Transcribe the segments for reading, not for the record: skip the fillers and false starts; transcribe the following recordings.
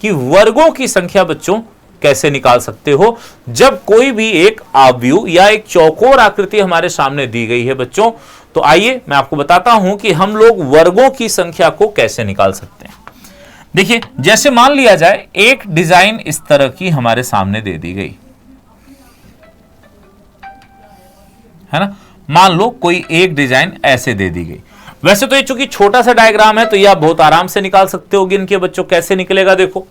कि वर्गों की संख्या बच्चों कैसे निकाल सकते हो जब कोई भी एक आव्यूह या एक चौकोर आकृति हमारे सामने दी गई है बच्चों। तो आइए मैं आपको बताता हूं कि हम लोग वर्गों की संख्या को कैसे निकाल सकते हैं। देखिए, जैसे मान लिया जाए एक डिजाइन इस तरह की हमारे सामने दे दी गई है ना। मान लो कोई एक डिजाइन ऐसे दे दी गई। वैसे तो ये चूंकि छोटा सा डायग्राम है तो ये आप बहुत आराम से निकाल सकते हो गिन के बच्चों। कैसे निकलेगा देखो,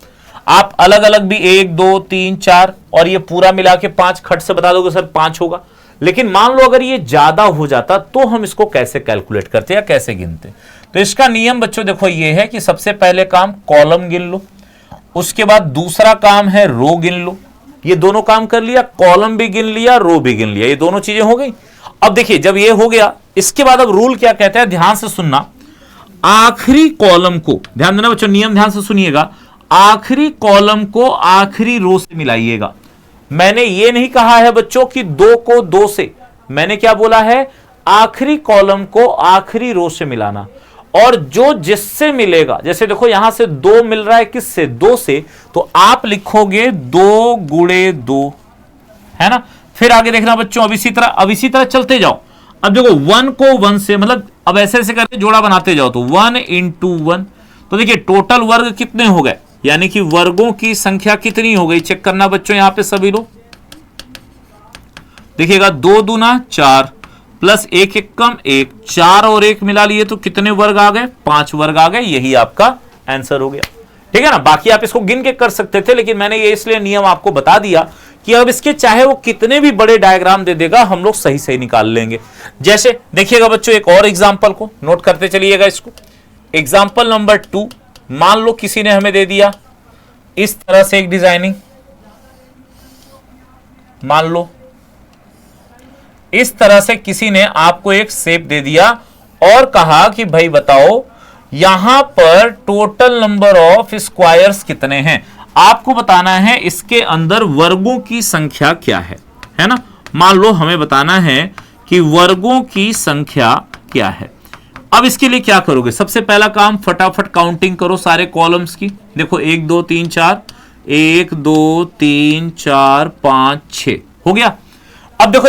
आप अलग अलग भी 1 2 3 4 और ये पूरा मिला के 5 खट से बता दोगे सर 5 होगा। लेकिन मान लो अगर ये ज्यादा हो जाता तो हम इसको कैसे कैलकुलेट करते या कैसे गिनते। तो इसका नियम बच्चों देखो ये है कि सबसे पहले काम कॉलम गिन लो, उसके बाद दूसरा काम है रो गिन लो। ये दोनों काम कर लिया, कॉलम भी गिन लिया, रो भी गिन लिया, ये दोनों चीजें हो गई। अब देखिए जब ये हो गया, इसके बाद अब रूल क्या कहता है, ध्यान से सुनना। आखिरी कॉलम को ध्यान देना बच्चों, नियम ध्यान से सुनिएगा। आखिरी कॉलम को आखिरी रो से मिलाइएगा। मैंने ये नहीं कहा है बच्चों कि 2 को 2 से, मैंने क्या बोला है, आखिरी कॉलम को आखिरी रो से मिलाना। और जो जिससे मिलेगा, जैसे देखो यहां से 2 मिल रहा है किससे, 2 से, तो आप लिखोगे 2 गुणे 2, है ना। फिर आगे देखना बच्चों, अब इसी तरह चलते जाओ। अब देखो 1 को 1 से, मतलब अब ऐसे ऐसे करके जोड़ा बनाते जाओ, तो 1 × 1। तो देखिए टोटल वर्ग कितने हो गए, यानी कि वर्गों की संख्या कितनी हो गई, चेक करना बच्चों यहां पे सभी लोग। देखिएगा 2 दूना 4 प्लस 1 एकम 1, 4 और 1 मिला लिए तो कितने वर्ग आ गए, 5 वर्ग आ गए। यही आपका आंसर हो गया, ठीक है ना। बाकी आप इसको गिन के कर सकते थे, लेकिन मैंने ये इसलिए नियम आपको बता दिया कि अब इसके चाहे वो कितने भी बड़े डायग्राम दे देगा, हम लोग सही सही निकाल लेंगे। जैसे देखिएगा बच्चों एक और एग्जांपल को नोट करते चलिएगा इसको। एग्जांपल नंबर 2, मान लो किसी ने हमें दे दिया इस तरह से एक डिजाइनिंग, मान लो इस तरह से किसी ने आपको एक शेप दे दिया और कहा कि भाई बताओ यहां पर टोटल नंबर ऑफ स्क्वायर्स कितने हैं। आपको बताना है इसके अंदर वर्गों की संख्या क्या है ना। मान लो हमें बताना है कि वर्गों की संख्या क्या है। अब इसके लिए क्या करोगे, सबसे पहला काम फटाफट काउंटिंग करो सारे कॉलम्स की। देखो 1 2 3 4, 1 2 3 4 5 6 हो गया। अब देखो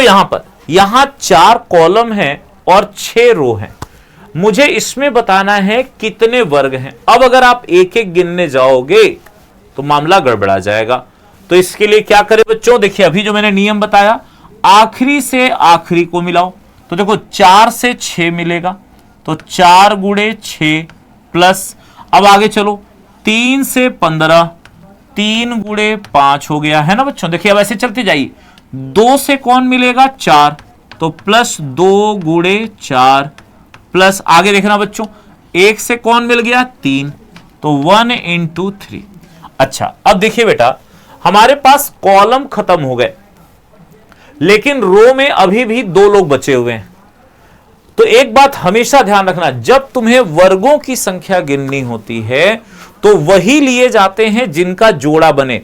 यहां 4 कॉलम हैं और 6 रो हैं। मुझे इसमें बताना है कितने वर्ग हैं। अब अगर आप एक एक गिनने जाओगे तो मामला गड़बड़ा जाएगा। तो इसके लिए क्या करें बच्चों, देखिए अभी जो मैंने नियम बताया, आखिरी से आखिरी को मिलाओ। तो देखो 4 से 6 मिलेगा, तो 4 गुणे 6 प्लस, अब आगे चलो 3 से 15, 3 गुणे 5 हो गया, है ना बच्चों। देखिए अब ऐसे चलते जाइए, 2 से कौन मिलेगा, 4, तो प्लस 2 गुणे 4 प्लस, आगे देखना बच्चों 1 से कौन मिल गया, 3, तो 1 × 3। अच्छा अब देखिए बेटा, हमारे पास कॉलम खत्म हो गए लेकिन रो में अभी भी 2 लोग बचे हुए हैं। तो एक बात हमेशा ध्यान रखना, जब तुम्हें वर्गों की संख्या गिननी होती है तो वही लिए जाते हैं जिनका जोड़ा बने।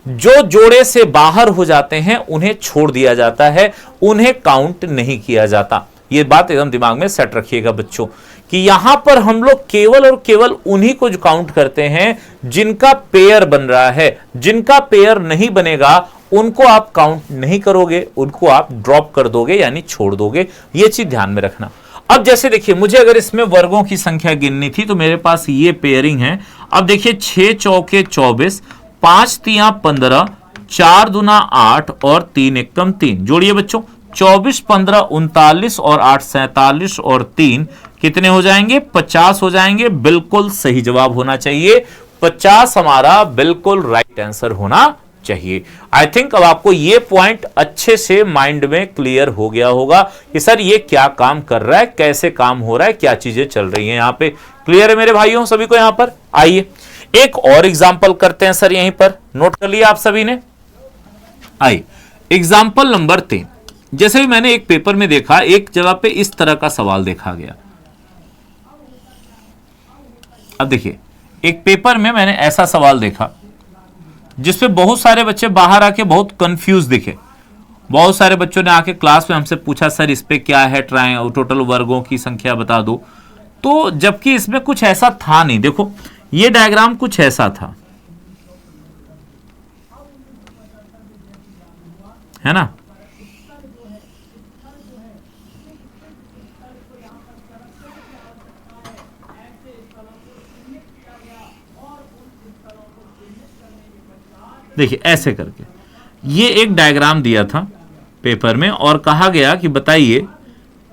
जो जोड़े से बाहर हो जाते हैं उन्हें छोड़ दिया जाता है, उन्हें काउंट नहीं किया जाता। यह बात एकदम दिमाग में सेट रखिएगा बच्चों कि यहां पर हम लोग केवल और केवल उन्हीं को काउंट करते हैं जिनका पेयर बन रहा है। जिनका पेयर नहीं बनेगा उनको आप काउंट नहीं करोगे, उनको आप ड्रॉप कर दोगे यानी छोड़ दोगे। यह चीज ध्यान में रखना। अब जैसे देखिए मुझे अगर इसमें वर्गों की संख्या गिननी थी तो मेरे पास ये पेयरिंग है। अब देखिए 6 चौके 24, 5 तियां 15, 4 दूना 8 और 3 एकम 3। जोड़िए बच्चों, 24 15 39 और 8 47 और 3 कितने हो जाएंगे, 50 हो जाएंगे। बिल्कुल सही जवाब होना चाहिए 50, हमारा बिल्कुल राइट आंसर होना चाहिए। आई थिंक अब आपको ये पॉइंट अच्छे से माइंड में क्लियर हो गया होगा कि सर ये क्या काम कर रहा है, कैसे काम हो रहा है, क्या चीजें चल रही हैं यहाँ पे। क्लियर है मेरे भाइयों सभी को यहाँ पर। आइए एक और एग्जाम्पल करते हैं सर, यहीं पर नोट कर लिया आप सभी ने। आइए एग्जाम्पल नंबर 3। जैसे भी मैंने एक पेपर में देखा, एक जगह पे इस तरह का सवाल देखा गया। अब देखिए एक पेपर में मैंने ऐसा सवाल देखा जिसपे बहुत सारे बच्चे बाहर आके बहुत कंफ्यूज दिखे। बहुत सारे बच्चों ने आके क्लास में हमसे पूछा सर इस पे क्या है, टोटल वर्गों की संख्या बता दो। तो जबकि इसमें कुछ ऐसा था नहीं। देखो ये डायग्राम कुछ ऐसा था, है ना। देखिए ऐसे करके ये एक डायग्राम दिया था पेपर में और कहा गया कि बताइए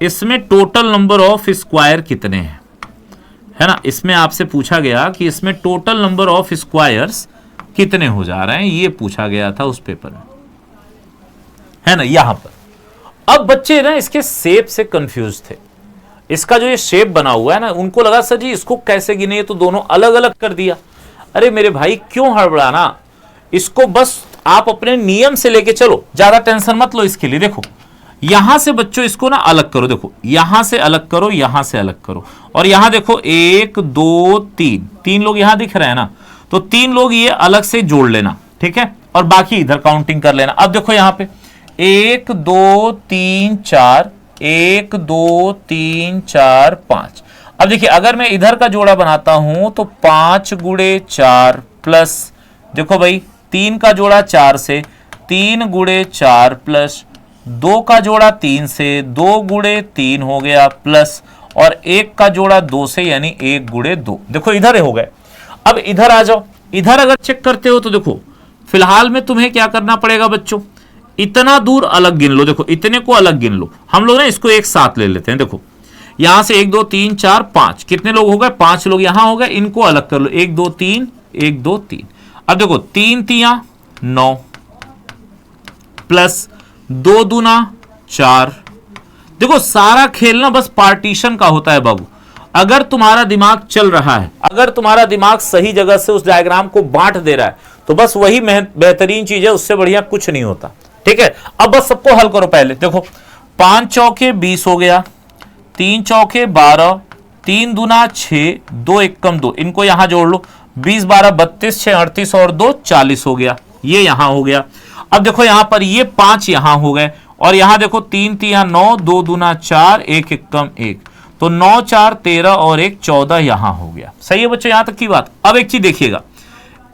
इसमें टोटल नंबर ऑफ स्क्वायर कितने हैं, है ना। इसमें आपसे पूछा गया कि इसमें टोटल नंबर ऑफ स्क्वायर्स कितने हो जा रहे हैं, ये पूछा गया था उस पेपर में, है ना। यहां पर अब बच्चे ना इसके शेप से कंफ्यूज थे। इसका जो ये शेप बना हुआ है ना, उनको लगा सर जी इसको कैसे गिने, तो दोनों अलग अलग कर दिया। अरे मेरे भाई क्यों हड़बड़ाना, इसको बस आप अपने नियम से लेके चलो, ज्यादा टेंशन मत लो इसके लिए। देखो यहां से बच्चों इसको ना अलग करो, देखो यहां से अलग करो, यहां से अलग करो, और यहां देखो 1 2 3 तीन लोग यहां दिख रहे हैं ना, तो 3 लोग ये अलग से जोड़ लेना, ठीक है, और बाकी इधर काउंटिंग कर लेना। अब देखो यहां पे 1 2 3 4 1 2 3 4 5। अब देखिए अगर मैं इधर का जोड़ा बनाता हूं तो 5 गुणे 4 प्लस देखो भाई 3 का जोड़ा 4 से, 3 गुणे 4 प्लस 2 का जोड़ा 3 से, 2 गुणे 3 हो गया प्लस, और 1 का जोड़ा 2 से यानी 1 गुणे 2। देखो इधर हो गए। अब इधर आ जाओ, इधर अगर चेक करते हो तो देखो फिलहाल में तुम्हें क्या करना पड़ेगा बच्चों, इतना दूर अलग गिन लो, देखो इतने को अलग गिन लो। हम लोग ना इसको एक साथ ले लेते हैं। देखो यहां से 1 2 3 4 5 कितने लोग हो गए, 5 लोग यहां हो गए, इनको अलग कर लो, 1 2 3 1 2 3। अब देखो 3 तिया 9 प्लस 2 दूना 4। देखो सारा खेल ना बस पार्टीशन का होता है बाबू। अगर तुम्हारा दिमाग चल रहा है, अगर तुम्हारा दिमाग सही जगह से उस डायग्राम को बांट दे रहा है, तो बस वही बेहतरीन चीज है, उससे बढ़िया कुछ नहीं होता, ठीक है। अब बस सबको हल करो। पहले देखो 5 चौके 20 हो गया, 3 चौके 12, 3 दूना 6, 2 एकम 2, इनको यहां जोड़ लो, 20 12 32 6 38 और 2 40 हो गया, ये यहां हो गया। अब देखो यहां पर ये 5 यहां हो गए, और यहां देखो 3 तिया 9, 2 दूना 4, 1 एकम 1, तो 9 4 13 और 1 14 यहां हो गया। सही है बच्चों, यहां तक की बात। अब एक चीज देखिएगा,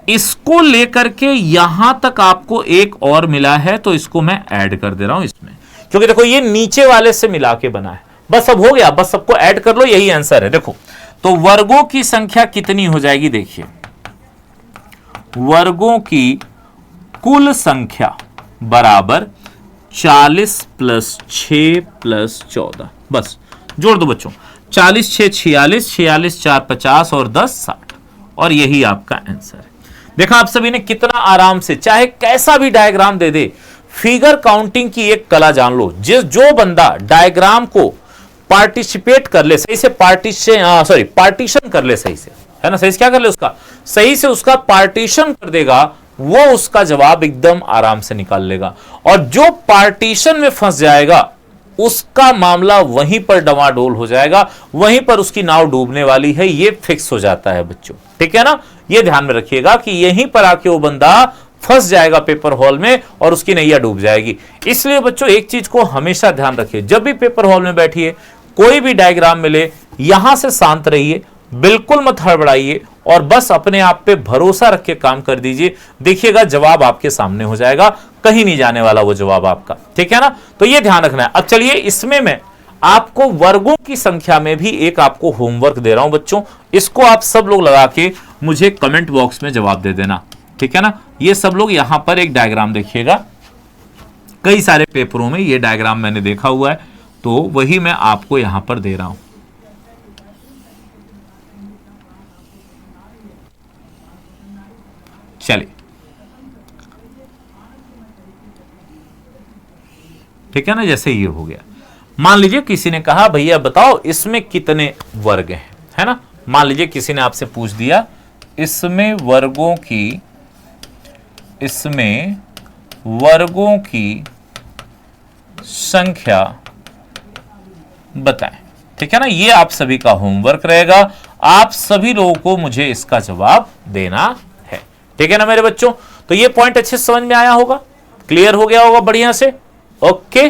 इसको लेकर के यहां तक आपको एक और मिला है, तो इसको मैं ऐड कर दे रहा हूं इसमें, क्योंकि देखो ये नीचे वाले से मिला के बना है। बस अब हो गया, बस सबको ऐड कर लो, यही आंसर है। देखो तो वर्गों की संख्या कितनी हो जाएगी, देखिए वर्गों की कुल संख्या बराबर 40 प्लस 6 प्लस 14। बस जोड़ दो बच्चों, 40 6 46, 46 4 50 और 10 60, और यही आपका आंसर है। देखा आप सभी ने कितना आराम से, चाहे कैसा भी डायग्राम दे दे, फिगर काउंटिंग की एक कला जान लो। जो बंदा डायग्राम को पार्टिसिपेट कर ले सही से, पार्टीशन कर ले सही से, है ना, सही से क्या कर ले, उसका सही से उसका पार्टीशन कर देगा, वो उसका जवाब एकदम आराम से निकाल लेगा। और जो पार्टीशन में फंस जाएगा उसका मामला वहीं पर डवाडोल हो जाएगा, वहीं पर उसकी नाव डूबने वाली है, ये फिक्स हो जाता है बच्चों, ठीक है ना। ये ध्यान में रखिएगा कि यहीं पर आके वो बंदा फंस जाएगा पेपर हॉल में, और उसकी नैया डूब जाएगी। इसलिए बच्चों एक चीज को हमेशा ध्यान रखिए, जब भी पेपर हॉल में बैठिए, कोई भी डायग्राम मिले, यहां से शांत रहिए, बिल्कुल मत हड़बड़ाइए, और बस अपने आप पे भरोसा रख के काम कर दीजिए। देखिएगा जवाब आपके सामने हो जाएगा, कहीं नहीं जाने वाला वो जवाब आपका, ठीक है ना। तो ये ध्यान रखना है। अब चलिए इसमें मैं आपको वर्गों की संख्या में भी एक आपको होमवर्क दे रहा हूं बच्चों, इसको आप सब लोग लगा के मुझे कमेंट बॉक्स में जवाब दे देना, ठीक है ना। ये सब लोग यहां पर एक डायग्राम देखिएगा, कई सारे पेपरों में ये डायग्राम मैंने देखा हुआ है, तो वही मैं आपको यहां पर दे रहा हूं। चलिए ठीक है ना, जैसे ये हो गया। मान लीजिए किसी ने कहा भैया बताओ इसमें कितने वर्ग हैं, है ना। मान लीजिए किसी ने आपसे पूछ दिया इसमें वर्गों की संख्या बताएं, ठीक है ना। ये आप सभी का होमवर्क रहेगा, आप सभी लोगों को मुझे इसका जवाब देना है, ठीक है ना मेरे बच्चों। तो ये पॉइंट अच्छे से समझ में आया होगा, क्लियर हो गया होगा बढ़िया से, ओके।